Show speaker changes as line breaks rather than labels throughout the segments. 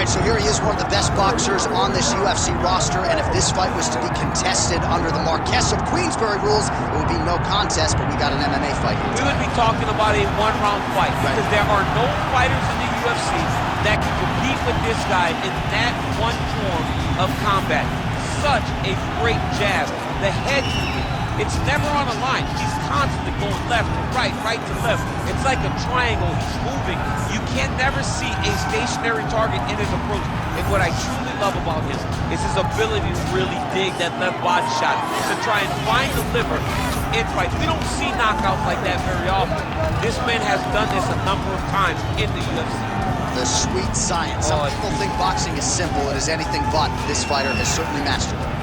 right, so here he is, one of the best boxers on this UFC roster, and if this fight was to be contested under the Marquess of Queensberry rules, it would be no contest, but we got an MMA fight here.
We would be talking about a one-round fight, because there are no fighters in the UFC that can compete with this guy in that one form of combat. Such a great jab. The head movement, it's never on a line. He's constantly going left to right, right to left. It's like a triangle. He's moving. You can never see a stationary target in his approach. And what I truly love about him is his ability to really dig that left body shot, to try and find the liver to end fights. We don't see knockouts like that very often. This man has done this a number of times in the UFC.
The sweet science. Some people think boxing is simple. It is anything but. This fighter has certainly mastered it.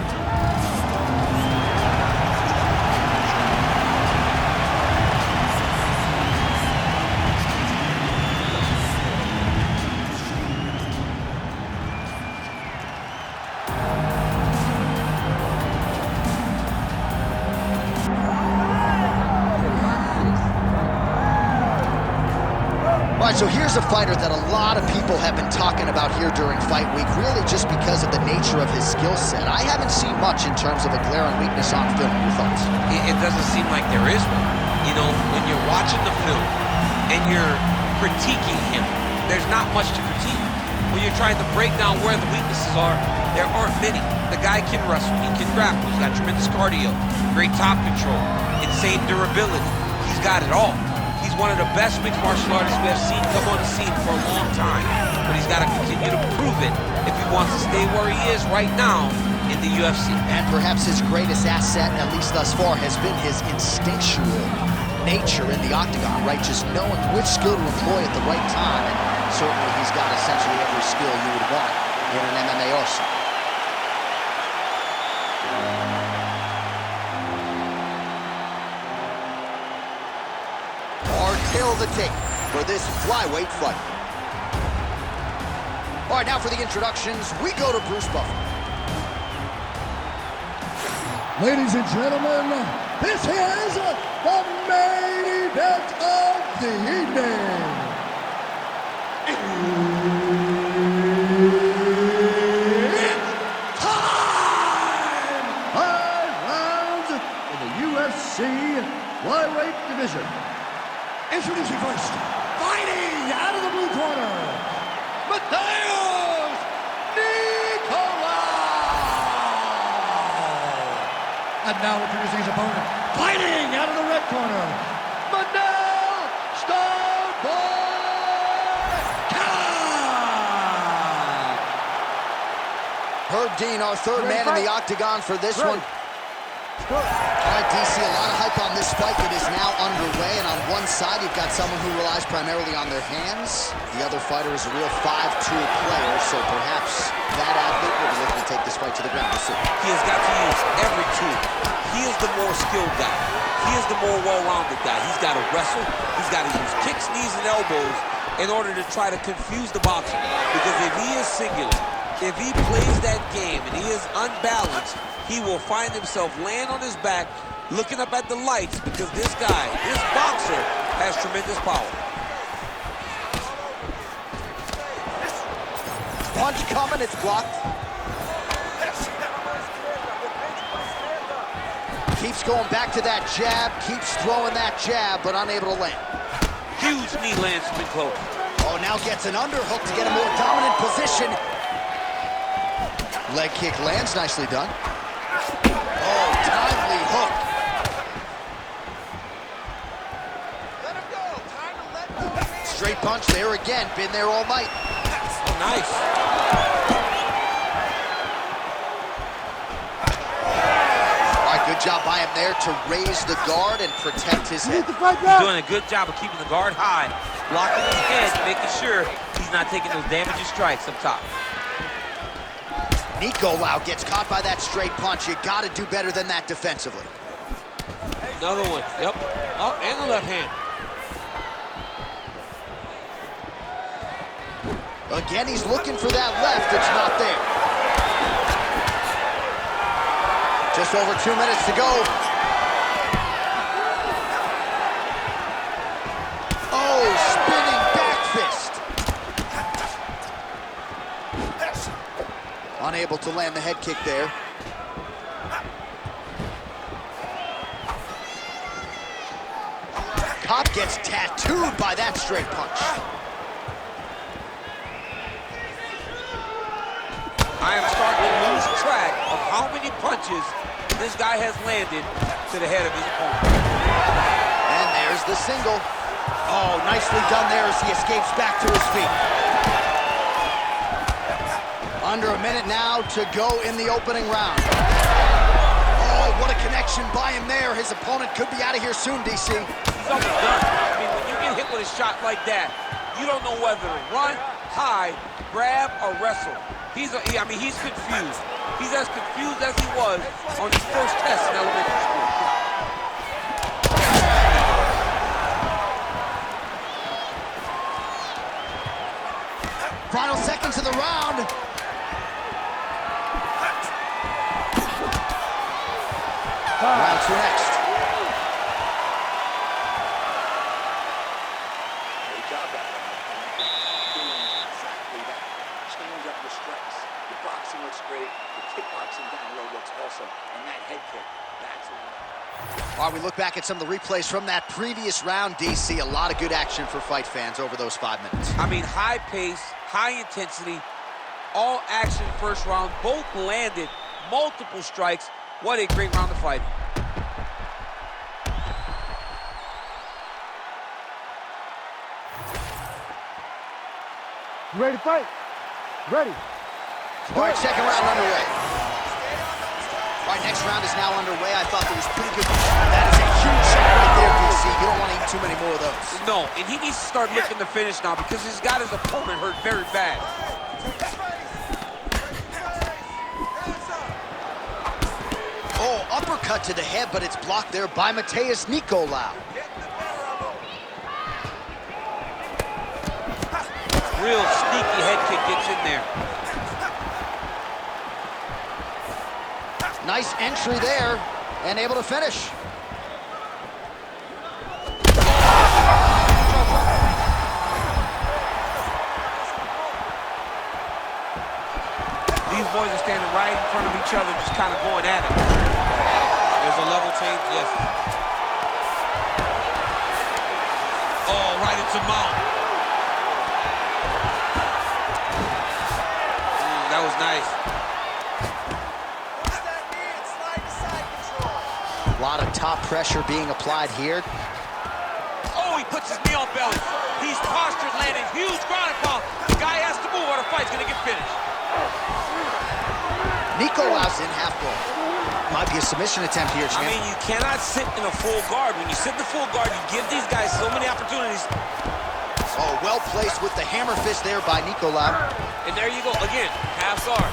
All right, so here's a fighter that a lot of people have been talking about here during fight week, really just because of the nature of his skill set. I haven't seen much in terms of a glaring weakness on film. Your thoughts?
It doesn't seem like there is one. You know, when you're watching the film and you're critiquing him, there's not much to critique. When you're trying to break down where the weaknesses are, there aren't many. The guy can wrestle, he can grapple, he's got tremendous cardio, great top control, insane durability. He's got it all. He's one of the best mixed martial artists we have seen come on the scene for a long time. But he's got to continue to prove it if he wants to stay where he is right now in the UFC.
And perhaps his greatest asset, at least thus far, has been his instinctual nature in the octagon, right? Just knowing which skill to employ at the right time. And certainly he's got essentially every skill you would want in an MMA arsenal. Tail of the tape for this flyweight fight. All right, now for the introductions, we go to Bruce Buffer.
Ladies and gentlemen, this is the main event of the evening. It's time! 5 rounds in the UFC flyweight division. Introducing first, fighting out of the blue corner, Matheus Nicolau. And now introducing his opponent, fighting out of the red corner, Manel Kape.
Herb Dean, our third man in the octagon for this one. All right, DC, a lot of hype on this fight that is now underway, and on one side, you've got someone who relies primarily on their hands. The other fighter is a real 5-tool player, so perhaps that athlete will be looking to take this fight to the ground. We'll see.
He has got to use every tool. He is the more skilled guy. He is the more well-rounded guy. He's got to wrestle. He's got to use kicks, knees, and elbows in order to try to confuse the boxer. Because if he is singular, if he plays that game and he is unbalanced, he will find himself laying on his back, looking up at the lights, because this guy, this boxer, has tremendous power.
Punch coming, it's blocked. Keeps going back to that jab, keeps throwing that jab, but unable to land.
Huge knee lands from close.
Oh, now gets an underhook to get a more dominant position. Leg kick lands, nicely done. Oh, timely hook. Let him go. Time to let go. Straight punch there again. Been there all night.
Oh, nice.
All right, good job by him there to raise the guard and protect his head.
He's doing a good job of keeping the guard high, blocking his head, making sure he's not taking those damaging strikes up top.
Nicolau gets caught by that straight punch. You got to do better than that defensively.
Another one. Yep. Oh, and the left hand.
Again, he's looking for that left. It's not there. Just over 2 minutes to go. Oh, spinning back fist. unable to land the head kick there. Kape gets tattooed by that straight punch.
I am starting to lose track of how many punches this guy has landed to the head of his opponent.
And there's the single. Oh, nicely done there as he escapes back to his feet. Under a minute now to go in the opening round. Oh, what a connection by him there. His opponent could be out of here soon, DC.
He's almost done. I mean, when you get hit with a shot like that, you don't know whether to run, hide, grab, or wrestle. He's confused. He's as confused as he was on his first test in elementary school.
Final seconds of the round. Round two next.
Great job that one. Doing exactly that. Change up the strikes. The boxing looks great. The kickboxing down low looks awesome. And that head kick, that's what
While we look back at some of the replays from that previous round, DC, a lot of good action for fight fans over those 5 minutes.
I mean, high pace, high intensity, all action first round. Both landed multiple strikes. What a great round of fighting.
You ready to fight? Ready.
All right, second round underway. All right, next round is now underway. I thought that was pretty good. That is a huge shot right there, DC. You don't want to eat too many more of those.
No, and he needs to start looking to finish now because he's got his opponent hurt very bad.
Oh, uppercut to the head, but it's blocked there by Matheus Nicolau.
Real sneaky head kick gets in there.
Nice entry there, and able to finish.
These boys are standing right in front of each other, just kind of going at it. There's a level change, yes. Oh, right into mount. That was nice.
A lot of top pressure being applied here.
Oh, he puts his knee on belly. He's postured, landing huge ground and pound. The guy has to move or the fight's gonna get finished.
Nicolau's in half guard. Might be a submission attempt here, champ.
I mean, you cannot sit in a full guard. When you sit in the full guard, you give these guys so many opportunities.
Oh, well placed with the hammer fist there by Nicolau.
And there you go, again, half guard.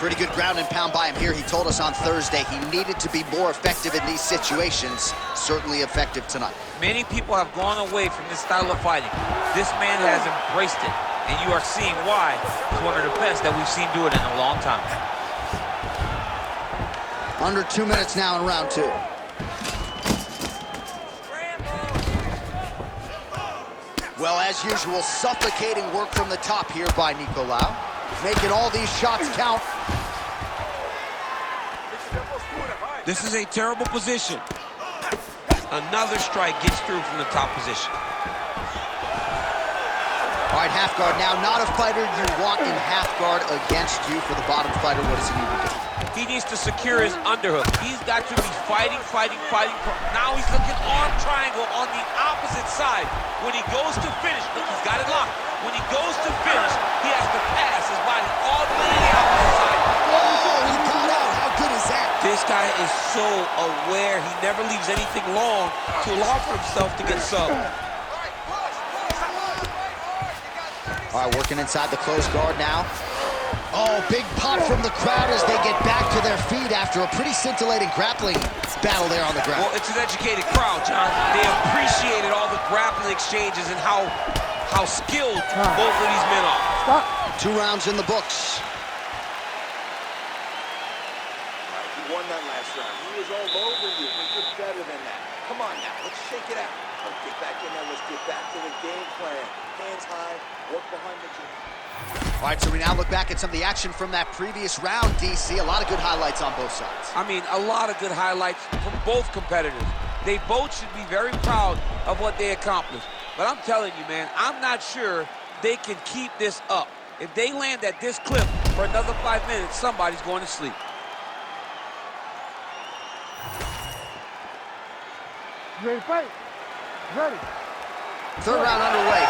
Pretty good ground and pound by him here. He told us on Thursday he needed to be more effective in these situations. Certainly effective tonight.
Many people have gone away from this style of fighting. This man has embraced it, and you are seeing why he's one of the best that we've seen do it in a long time.
Under 2 minutes now in round two. Well, as usual, suffocating work from the top here by Nicolau. Making all these shots count.
This is a terrible position. Another strike gets through from the top position.
All right, half guard now. Not a fighter you want in half guard against you. For the bottom fighter, what does he need to do?
He needs to secure his underhook. He's got to be fighting. Now he's looking arm triangle on the opposite side. When he goes to finish, look, he's got it locked. When he goes to finish, he has to pass his body all the way to the opposite side.
Oh, he got out. How good is that?
This guy is so aware. He never leaves anything long to allow for himself to get subbed.
All right, working inside the closed guard now. Oh, big pop from the crowd as they get back to their feet after a pretty scintillating grappling battle there on the ground.
Well, it's an educated crowd, John. They appreciated all the grappling exchanges and how skilled both of these men are.
Stop.
2 rounds in the books.
He won that last round. He was all over you, but you're better than that. Come on now, let's shake it out. Let's get back in there. Let's get back to the game plan. Hands high, work behind the jab.
All right, so we now look back at some of the action from that previous round, DC. A lot of good highlights on both sides.
I mean, a lot of good highlights from both competitors. They both should be very proud of what they accomplished. But I'm telling you, man, I'm not sure they can keep this up. If they land at this clip for another 5 minutes, somebody's going to sleep.
You ready to fight? Ready.
Third round underway.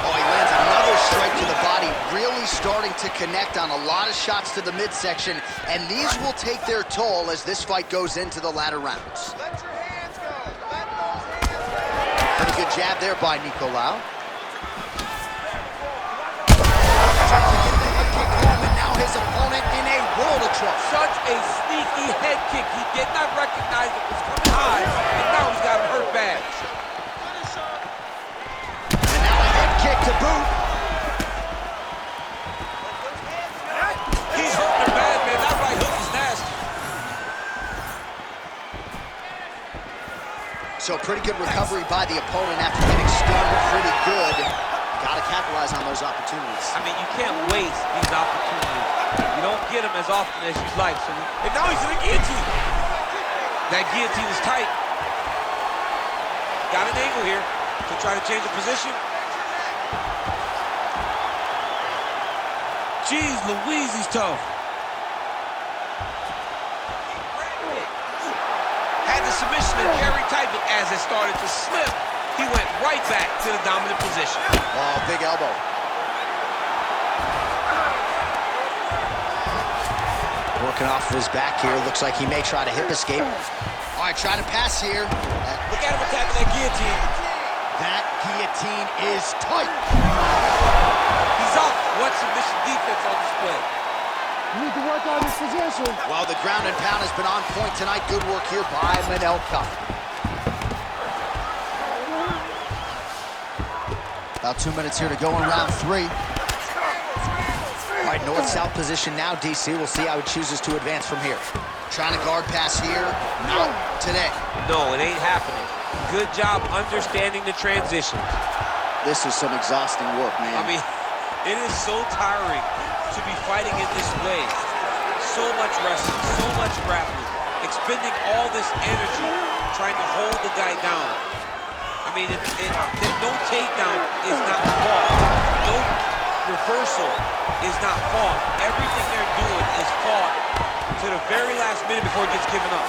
Oh, he lands another strike to the body, really starting to connect on a lot of shots to the midsection, and these will take their toll as this fight goes into the latter rounds.
Let your hands go. Let those hands go.
Pretty good jab there by Nicolau. And now his opponent in a world of trouble.
Such a sneaky head kick. He did not recognize it was coming high, and now he's got him hurt bad.
And now a head kick to boot.
He's hurting him bad, man. That right hook is nasty.
So pretty good recovery by the opponent after getting stunned pretty good. Got to capitalize on those opportunities.
I mean, you can't waste these opportunities. You don't get them as often as you'd like. So, and now he's in a guillotine. That guillotine is tight. Got an angle here to try to change the position. Jeez Louise, he's tough. Had the submission and very tight, but as it started to slip, he went right back to the dominant position.
Oh, big elbow. Working off of his back here. Looks like he may try to hip escape. All right, trying to pass here.
Look at him attacking that guillotine.
That guillotine is tight.
He's off. What submission defense on display.
You need to work on this position.
Well, the ground and pound has been on point tonight. Good work here by Manel Kape. About 2 minutes here to go in round 3. All right, north-south position now, DC. We'll see how he chooses to advance from here. Trying to guard pass here. Not today.
No, it ain't happening. Good job understanding the transitions.
This is some exhausting work, man.
I mean, it is so tiring to be fighting in this way. So much wrestling, so much grappling, expending all this energy trying to hold the guy down. I mean, no takedown is not fought. No reversal is not fought. Everything they're doing is fought to the very last minute before it gets given up.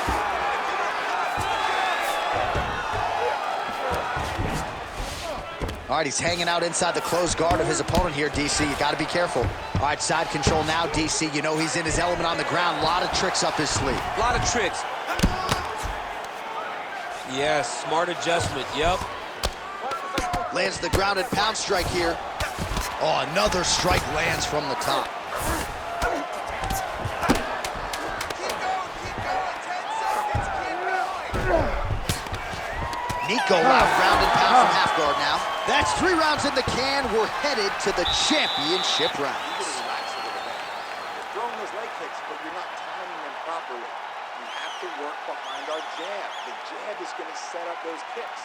All right, he's hanging out inside the closed guard of his opponent here, DC. You got to be careful. All right, side control now, DC. You know he's in his element on the ground. A lot of tricks up his sleeve.
A lot of tricks. Yes, smart adjustment, yep.
Lands the grounded pound strike here. Oh, another strike lands from the top. Nicolau, grounded pound from half guard now. That's 3 rounds in the can. We're headed to the championship rounds.
You're throwing those leg kicks, but you're not timing them properly. We have to work behind our jab. The jab is going to set up those kicks.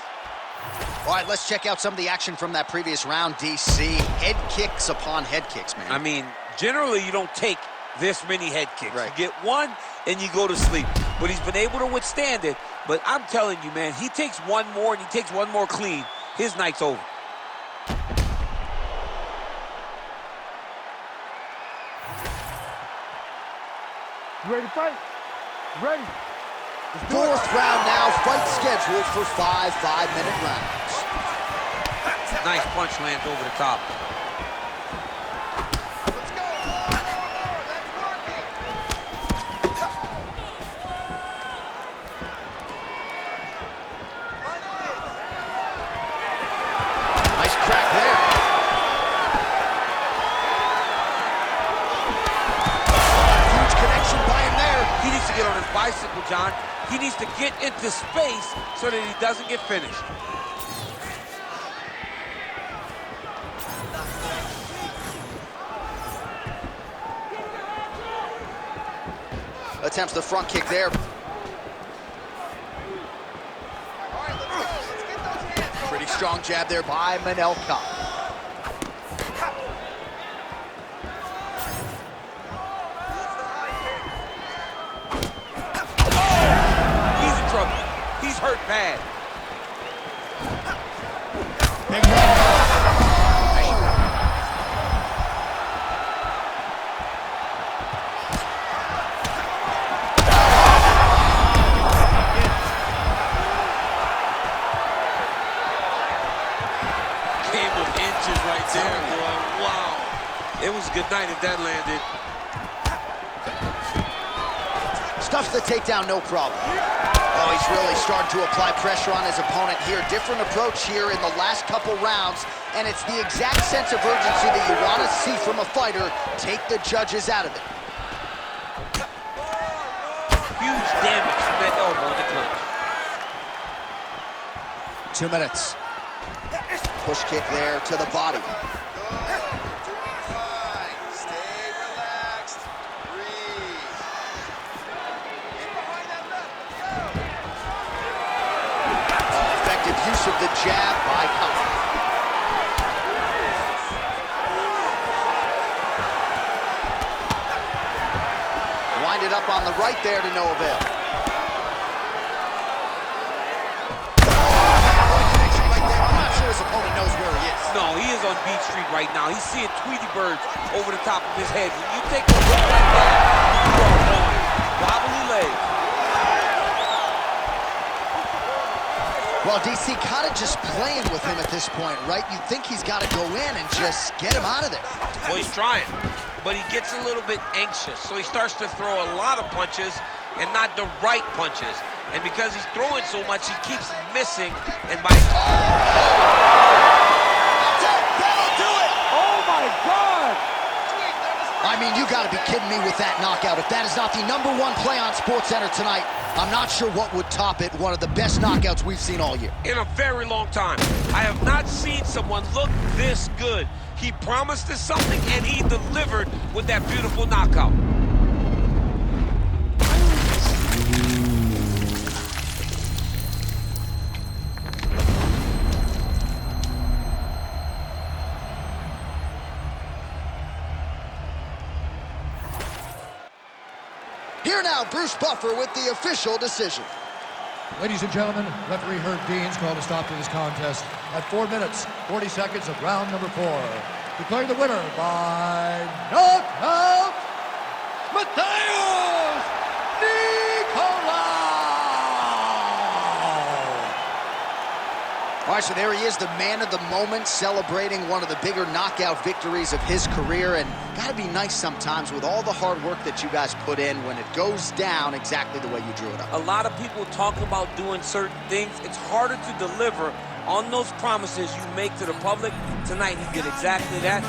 All right, let's check out some of the action from that previous round, DC. Head kicks upon head kicks, man.
I mean, generally you don't take this many head kicks.
Right.
You get one and you go to sleep. But he's been able to withstand it. But I'm telling you, man, he takes one more and he takes one more clean. His night's over.
You ready to fight? Ready.
Fourth round now, fight scheduled for 5 5-minute rounds.
Nice punch lands over the top.
Let's go. That's working.
Nice crack there. Huge connection by him there.
He needs to get on his bicycle, John. He needs to get into space so that he doesn't get finished.
Attempts the front kick there. strong jab there by Manel Kape.
He's in trouble. He's hurt bad.
Big right.
Game of inches right there, boy. Wow. It was a good night if that landed.
Stuffs the takedown, no problem. Oh, he's really starting to apply pressure on his opponent here. Different approach here in the last couple rounds, and it's the exact sense of urgency that you want to see from a fighter. Take the judges out of it.
Huge damage from that elbow in the clinch.
2 minutes. Push kick there to the body.
Stay relaxed. Breathe. Get behind that left.
Effective use of the jab by Kape. Winded up on the right there to no avail. His opponent knows where he is.
No, he is on Beach Street right now. He's seeing Tweety birds over the top of his head. When you take a look like that, you are on wobbly legs.
Well, DC kind of just playing with him at this point, right? You think he's got to go in and just get him out of there.
Well, he's trying, but he gets a little bit anxious, so he starts to throw a lot of punches and not the right punches. And because he's throwing so much, he keeps missing, and by...
That'll do it!
Oh my God!
I mean, you got to be kidding me with that knockout. If that is not the #1 play on SportsCenter tonight, I'm not sure what would top it. One of the best knockouts we've seen all year.
In a very long time. I have not seen someone look this good. He promised us something, and he delivered with that beautiful knockout.
Here now, Bruce Buffer with the official decision.
Ladies and gentlemen, referee Herb Dean's called a stop to this contest at 4 minutes, 40 seconds of round number 4. Declaring the winner by knockout, Matheus Nicolau!
All right, so there he is, the man of the moment, celebrating one of the bigger knockout victories of his career. And gotta be nice sometimes with all the hard work that you guys put in when it goes down exactly the way you drew it up.
A lot of people talk about doing certain things. It's harder to deliver on those promises you make to the public. Tonight, he did exactly that.